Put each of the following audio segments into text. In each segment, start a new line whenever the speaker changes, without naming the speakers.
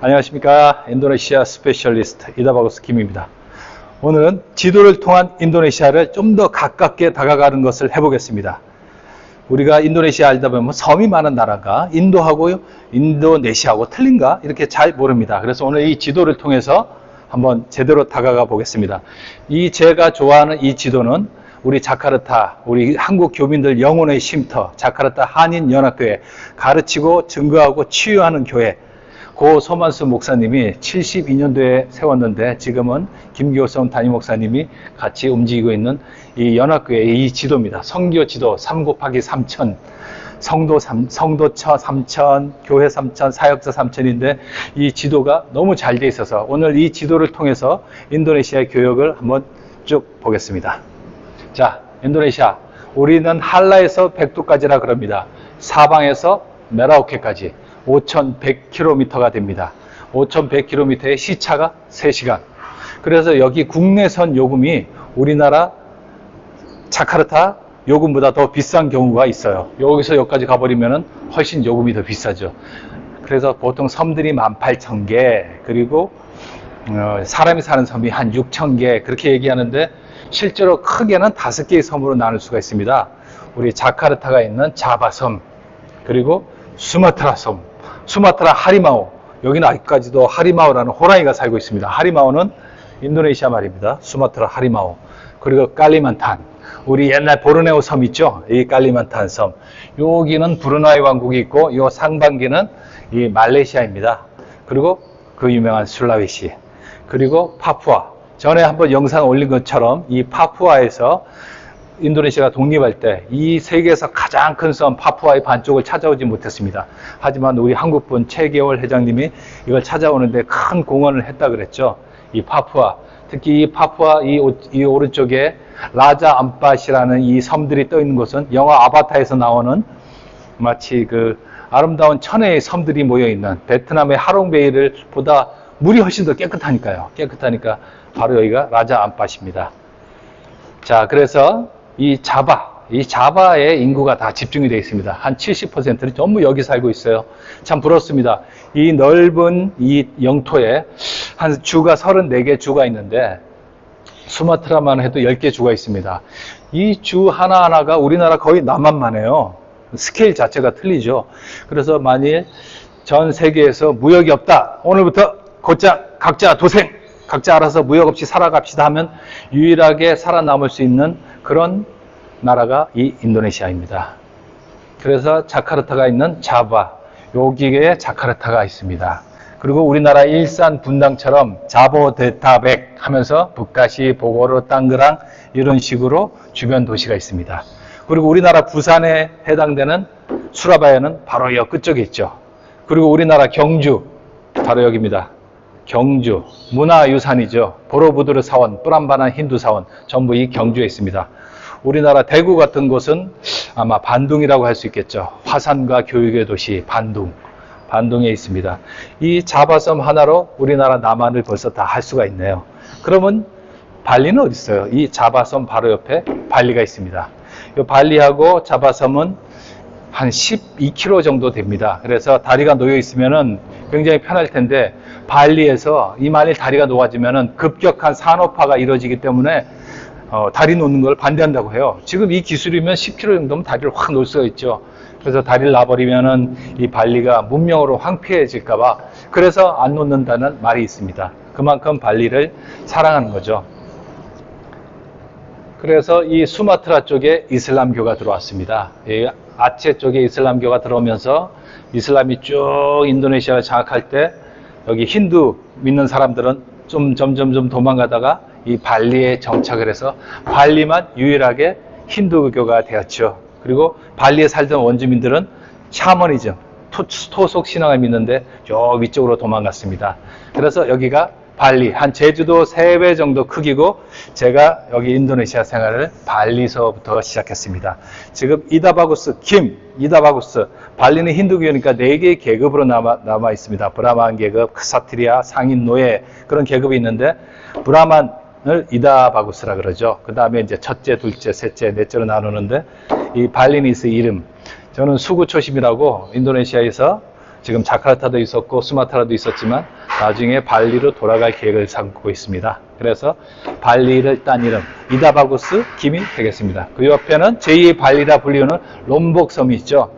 안녕하십니까. 인도네시아 스페셜리스트 이다바구스 김입니다. 오늘은 지도를 통한 인도네시아를 좀 더 가깝게 다가가는 것을 해보겠습니다. 우리가 인도네시아 알다 보면 섬이 많은 나라가 인도하고 인도네시아하고 틀린가? 이렇게 잘 모릅니다. 그래서 오늘 이 지도를 통해서 한번 제대로 다가가 보겠습니다. 제가 좋아하는 이 지도는 우리 자카르타, 우리 한국 교민들 영혼의 쉼터, 자카르타 한인연합교회, 가르치고 증거하고 치유하는 교회, 고 소만수 목사님이 72년도에 세웠는데 지금은 김교성 담임 목사님이 같이 움직이고 있는 이 연합교회의 이 지도입니다. 선교 지도 3×3000, 성도처 3000, 교회 3000, 사역자 3000인데 이 지도가 너무 잘 돼 있어서 오늘 이 지도를 통해서 인도네시아의 교역을 한번 쭉 보겠습니다. 자, 인도네시아. 우리는 한라에서 백두까지라 그럽니다. 사방에서 메라오케까지 5,100km가 됩니다. 5,100km의 시차가 3시간. 그래서 여기 국내선 요금이 우리나라 자카르타 요금보다 더 비싼 경우가 있어요. 여기서 여기까지 가버리면 훨씬 요금이 더 비싸죠. 그래서 보통 섬들이 18,000개, 그리고 사람이 사는 섬이 한 6,000개 그렇게 얘기하는데 실제로 크게는 5개의 섬으로 나눌 수가 있습니다. 우리 자카르타가 있는 자바섬, 그리고 수마트라 섬, 수마트라 하리마오, 여기는 아직까지도 하리마오라는 호랑이가 살고 있습니다. 하리마오는 인도네시아 말입니다. 수마트라 하리마오. 그리고 깔리만탄, 우리 옛날 보르네오 섬 있죠? 이 깔리만탄 섬. 여기는 브루나이 왕국이 있고 이 상반기는 이 말레이시아입니다. 그리고 그 유명한 술라웨시, 그리고 파푸아. 전에 한번 영상 올린 것처럼 이 파푸아에서 인도네시아가 독립할 때 이 세계에서 가장 큰 섬 파푸아의 반쪽을 찾아오지 못했습니다. 하지만 우리 한국분 최계월 회장님이 이걸 찾아오는데 큰 공헌을 했다 그랬죠. 이 파푸아, 특히 이 파푸아 이 오른쪽에 라자 암팟이라는 이 섬들이 떠 있는 곳은 영화 아바타에서 나오는 마치 그 아름다운 천혜의 섬들이 모여 있는 베트남의 하롱베이를 보다 물이 훨씬 더 깨끗하니까요. 깨끗하니까 바로 여기가 라자 암팟입니다. 자, 그래서 이 자바의 인구가 다 집중이 되어 있습니다. 한 70%는 전부 여기 살고 있어요. 참 부럽습니다. 이 넓은 이 영토에 한 주가 34개 주가 있는데 수마트라만 해도 10개 주가 있습니다. 이 주 하나하나가 우리나라 거의 남한만 해요. 스케일 자체가 틀리죠. 그래서 만일 전 세계에서 무역이 없다, 오늘부터 곧장 각자 도생, 각자 알아서 무역 없이 살아갑시다 하면 유일하게 살아남을 수 있는 그런 나라가 이 인도네시아입니다. 그래서 자카르타가 있는 자바, 여기에 자카르타가 있습니다. 그리고 우리나라 일산 분당처럼 자보데타백 하면서 북가시, 보고르, 땅그랑 이런 식으로 주변 도시가 있습니다. 그리고 우리나라 부산에 해당되는 수라바야는 바로 여 끝쪽에 있죠. 그리고 우리나라 경주 바로 여기입니다. 경주, 문화유산이죠. 보로부두르 사원, 뿌람바난 힌두 사원, 전부 이 경주에 있습니다. 우리나라 대구 같은 곳은 아마 반둥이라고 할 수 있겠죠. 화산과 교육의 도시 반둥에 있습니다. 이 자바섬 하나로 우리나라 남한을 벌써 다 할 수가 있네요. 그러면 발리는 어디 있어요? 이 자바섬 바로 옆에 발리가 있습니다. 이 발리하고 자바섬은 한 12km 정도 됩니다. 그래서 다리가 놓여 있으면은 굉장히 편할 텐데 발리에서 이 만일 다리가 놓아지면은 급격한 산업화가 이루어지기 때문에 다리 놓는 걸 반대한다고 해요. 지금 이 기술이면 10km 정도면 다리를 확 놓을 수가 있죠. 그래서 다리를 놔버리면은 이 발리가 문명으로 황폐해질까봐 그래서 안 놓는다는 말이 있습니다. 그만큼 발리를 사랑하는 거죠. 그래서 이 수마트라 쪽에 이슬람교가 들어왔습니다. 이 아체 쪽에 이슬람교가 들어오면서 이슬람이 쭉 인도네시아를 장악할 때 여기 힌두 믿는 사람들은 좀 점점 도망가다가 이 발리에 정착을 해서 발리만 유일하게 힌두교가 되었죠. 그리고 발리에 살던 원주민들은 샤머니즘, 토속 신앙을 믿는데 저 위쪽으로 도망갔습니다. 그래서 여기가 발리, 한 제주도 3배 정도 크기고 제가 여기 인도네시아 생활을 발리서부터 시작했습니다. 지금 이다바구스, 발리는 힌두교니까 4개의 계급으로 남아 있습니다. 브라만 계급, 크사트리아, 상인 노예 그런 계급이 있는데 브라만을 이다바구스라 그러죠. 그 다음에 이제 첫째, 둘째, 셋째, 넷째로 나누는데 이 발리니스 이름, 저는 수구초심이라고 인도네시아에서 지금 자카르타도 있었고 수마트라도 있었지만 나중에 발리로 돌아갈 계획을 삼고 있습니다. 그래서 발리를 딴 이름 이다바구스 김이 되겠습니다. 그 옆에는 제2의 발리라 불리우는 롬복 섬이 있죠.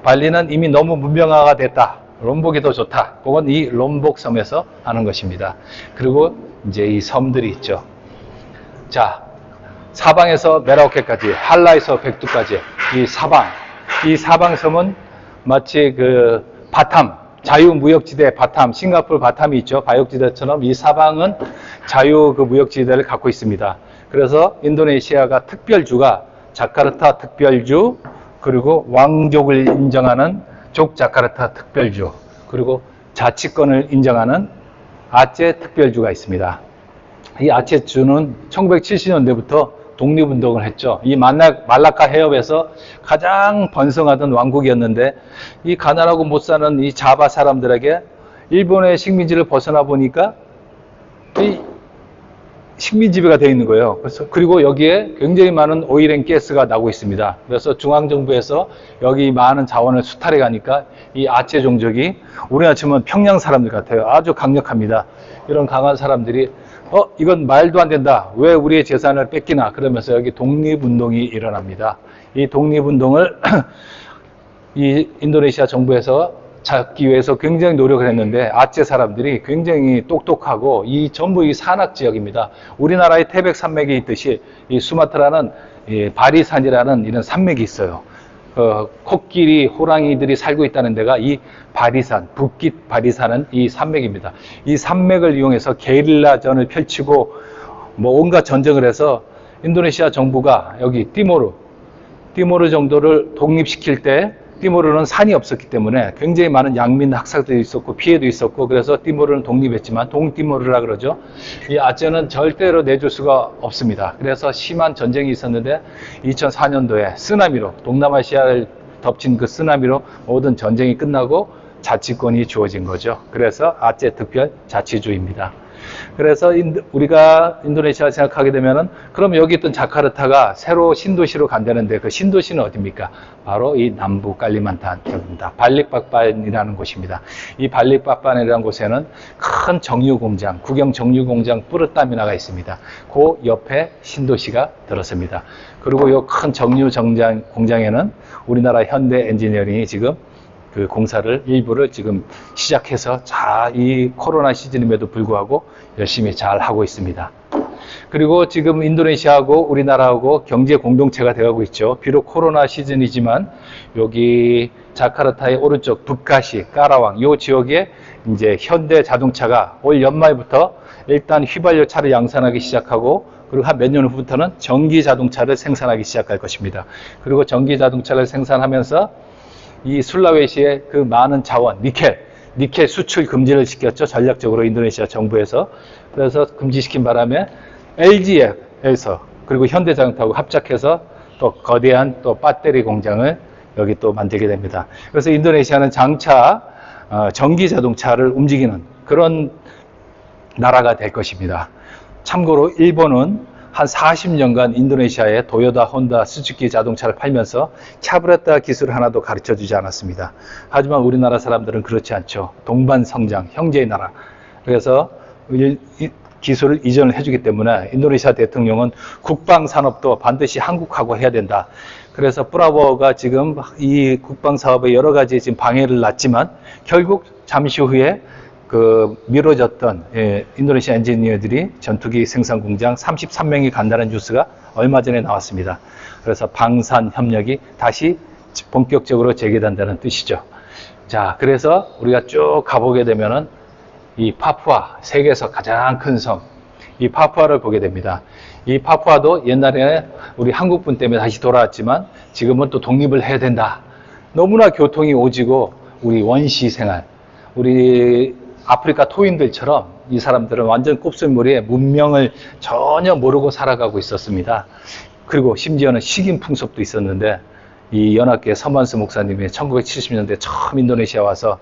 발리는 이미 너무 문명화가 됐다. 롬복이 더 좋다. 그건 이 롬복 섬에서 하는 것입니다. 그리고 이제 이 섬들이 있죠. 자, 사방에서 메라오케까지, 할라에서 백두까지 이 사방섬은 마치 그 바탐, 자유무역지대 바탐, 싱가포르 바탐이 있죠. 바역지대처럼 이 사방은 자유 그 무역지대를 갖고 있습니다. 그래서 인도네시아가 특별주가 자카르타 특별주, 그리고 왕족을 인정하는 족자카르타 특별주, 그리고 자치권을 인정하는 아체 특별주가 있습니다. 이 아체주는 1970년대부터 독립운동을 했죠. 이 말라카 해협에서 가장 번성하던 왕국이었는데 이 가난하고 못 사는 이 자바 사람들에게 일본의 식민지를 벗어나 보니까 이 식민지배가 되어 있는 거예요. 그리고 여기에 굉장히 많은 오일앤가스가 나고 있습니다. 그래서 중앙정부에서 여기 많은 자원을 수탈해 가니까 이 아체 종족이 우리나라 치면 평양 사람들 같아요. 아주 강력합니다. 이런 강한 사람들이 이건 말도 안 된다. 왜 우리의 재산을 뺏기나? 그러면서 여기 독립운동이 일어납니다. 이 독립운동을 이 인도네시아 정부에서 잡기 위해서 굉장히 노력을 했는데 아체 사람들이 굉장히 똑똑하고 전부 이 산악 지역입니다. 우리나라의 태백 산맥이 있듯이 이 수마트라는 이 바리산이라는 이런 산맥이 있어요. 코끼리, 호랑이들이 살고 있다는 데가 이 바리산, 북깃 바리산은 이 산맥입니다. 이 산맥을 이용해서 게릴라전을 펼치고 뭐 온갖 전쟁을 해서 인도네시아 정부가 여기 티모르 정도를 독립시킬 때 티모르는 산이 없었기 때문에 굉장히 많은 양민 학살도 있었고 피해도 있었고 그래서 티모르는 독립했지만 동티모르라 그러죠. 이 아체는 절대로 내줄 수가 없습니다. 그래서 심한 전쟁이 있었는데 2004년도에 쓰나미로 동남아시아를 덮친 그 쓰나미로 모든 전쟁이 끝나고 자치권이 주어진 거죠. 그래서 아체 특별 자치주입니다. 그래서 우리가 인도네시아 생각하게 되면은 그럼 여기 있던 자카르타가 새로 신도시로 간다는데 그 신도시는 어디입니까? 바로 이 남부 깔리만탄입니다. 발릭바반이라는 곳입니다. 이 발릭바반이라는 곳에는 큰 정유공장, 국영 정유공장 뿌르타미나가 있습니다. 그 옆에 신도시가 들었습니다. 그리고 이 큰 정유 공장에는 우리나라 현대 엔지니어링이 지금 그 공사를 일부를 지금 시작해서 이 코로나 시즌임에도 불구하고 열심히 잘 하고 있습니다. 그리고 지금 인도네시아하고 우리나라하고 경제 공동체가 되어가고 있죠. 비록 코로나 시즌이지만 여기 자카르타의 오른쪽 북가시, 까라왕 이 지역에 이제 현대 자동차가 올 연말부터 일단 휘발유 차를 양산하기 시작하고 그리고 한 몇 년 후부터는 전기 자동차를 생산하기 시작할 것입니다. 그리고 전기 자동차를 생산하면서 이 술라웨시의 그 많은 자원, 니켈 수출 금지를 시켰죠. 전략적으로 인도네시아 정부에서. 그래서 금지시킨 바람에 LG에서 그리고 현대자동차하고 합작해서 또 거대한 또 배터리 공장을 여기 또 만들게 됩니다. 그래서 인도네시아는 장차 전기 자동차를 움직이는 그런 나라가 될 것입니다. 참고로 일본은 한 40년간 인도네시아에 도요타, 혼다, 스즈키 자동차를 팔면서 차브레타 기술을 하나도 가르쳐주지 않았습니다. 하지만 우리나라 사람들은 그렇지 않죠. 동반성장, 형제의 나라. 그래서 기술을 이전을 해주기 때문에 인도네시아 대통령은 국방산업도 반드시 한국하고 해야 된다. 그래서 프라보가 지금 이 국방사업에 여러 가지 지금 방해를 놨지만 결국 잠시 후에 미뤄졌던 인도네시아 엔지니어들이 전투기 생산 공장 33명이 간다는 뉴스가 얼마 전에 나왔습니다. 그래서 방산 협력이 다시 본격적으로 재개된다는 뜻이죠. 자, 그래서 우리가 쭉 가보게 되면은 이 파푸아, 세계에서 가장 큰 섬, 이 파푸아를 보게 됩니다. 이 파푸아도 옛날에 우리 한국분 때문에 다시 돌아왔지만 지금은 또 독립을 해야 된다. 너무나 교통이 오지고 우리 원시 생활, 우리 아프리카 토인들처럼 이 사람들은 완전 곱슬머리에 문명을 전혀 모르고 살아가고 있었습니다. 그리고 심지어는 식인풍습도 있었는데 이 연합교회 서만스 목사님이 1970년대 처음 인도네시아 와서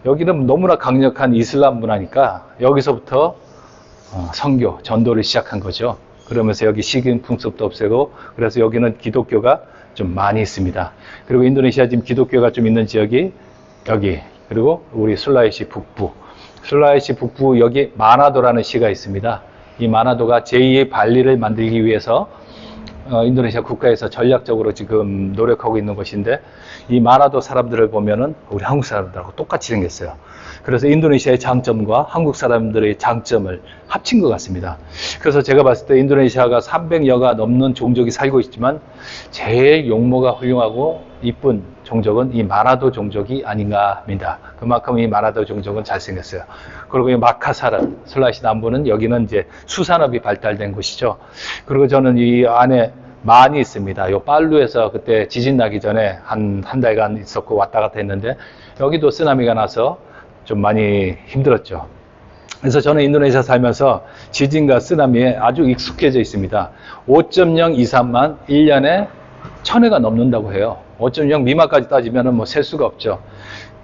여기는 너무나 강력한 이슬람 문화니까 여기서부터 선교, 전도를 시작한 거죠. 그러면서 여기 식인풍습도 없애고 그래서 여기는 기독교가 좀 많이 있습니다. 그리고 인도네시아 지금 기독교가 좀 있는 지역이 여기 그리고 우리 술라웨시 북부. 술라웨시 북부 여기 마나도라는 시가 있습니다. 이 마나도가 제2의 발리를 만들기 위해서 인도네시아 국가에서 전략적으로 지금 노력하고 있는 것인데, 이 마나도 사람들을 보면은 우리 한국 사람들하고 똑같이 생겼어요. 그래서 인도네시아의 장점과 한국 사람들의 장점을 합친 것 같습니다. 그래서 제가 봤을 때 인도네시아가 300여가 넘는 종족이 살고 있지만 제일 용모가 훌륭하고 이쁜 종족은 이 마나도 종족이 아닌가 합니다. 그만큼 이 마나도 종족은 잘생겼어요. 그리고 이 마카사르, 술라웨시 남부는 여기는 이제 수산업이 발달된 곳이죠. 그리고 저는 이 안에 많이 있습니다. 요 팔루에서 그때 지진 나기 전에 한 달간 있었고 왔다 갔다 했는데, 여기도 쓰나미가 나서 좀 많이 힘들었죠. 그래서 저는 인도네시아 살면서 지진과 쓰나미에 아주 익숙해져 있습니다. 5.0 이상만 1년에 1000회가 넘는다고 해요. 5.0 미만까지 따지면 뭐 셀 수가 없죠.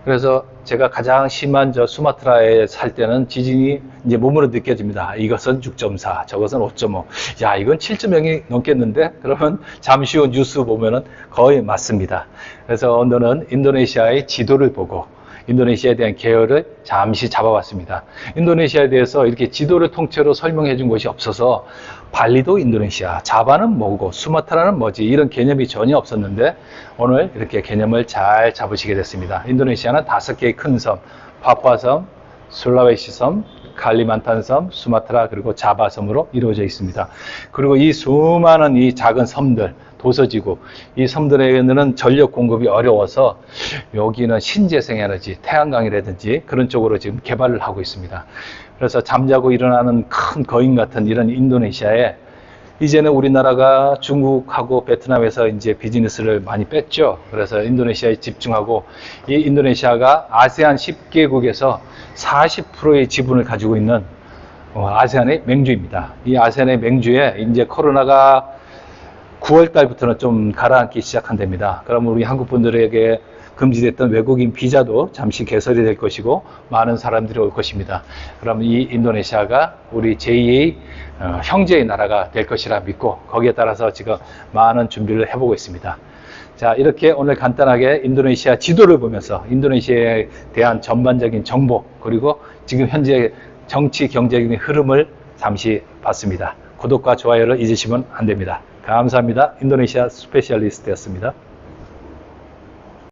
그래서 제가 가장 심한 저 수마트라에 살 때는 지진이 이제 몸으로 느껴집니다. 이것은 6.4, 저것은 5.5. 야, 이건 7.0이 넘겠는데? 그러면 잠시 후 뉴스 보면은 거의 맞습니다. 그래서 오늘은 인도네시아의 지도를 보고 인도네시아에 대한 개요를 잠시 잡아봤습니다. 인도네시아에 대해서 이렇게 지도를 통째로 설명해 준 것이 없어서 발리도 인도네시아, 자바는 뭐고 수마트라는 뭐지, 이런 개념이 전혀 없었는데 오늘 이렇게 개념을 잘 잡으시게 됐습니다. 인도네시아는 5개의 큰 섬, 파푸아섬, 술라웨시섬, 칼리만탄섬, 수마트라, 그리고 자바섬으로 이루어져 있습니다. 그리고 이 수많은 이 작은 섬들, 도서지구, 이 섬들에는 전력 공급이 어려워서 여기는 신재생에너지, 태양광이라든지 그런 쪽으로 지금 개발을 하고 있습니다. 그래서 잠자고 일어나는 큰 거인 같은 이런 인도네시아에 이제는 우리나라가 중국하고 베트남에서 이제 비즈니스를 많이 뺐죠. 그래서 인도네시아에 집중하고, 이 인도네시아가 아세안 10개국에서 40%의 지분을 가지고 있는 아세안의 맹주입니다. 이 아세안의 맹주에 이제 코로나가 9월 달부터는 좀 가라앉기 시작한답니다. 그럼 우리 한국 분들에게 금지됐던 외국인 비자도 잠시 개설이 될 것이고 많은 사람들이 올 것입니다. 그럼 이 인도네시아가 우리 제2의 형제의 나라가 될 것이라 믿고 거기에 따라서 지금 많은 준비를 해보고 있습니다. 자, 이렇게 오늘 간단하게 인도네시아 지도를 보면서 인도네시아에 대한 전반적인 정보, 그리고 지금 현재 정치 경제적인 흐름을 잠시 봤습니다. 구독과 좋아요를 잊으시면 안 됩니다. 감사합니다. 인도네시아 스페셜리스트였습니다.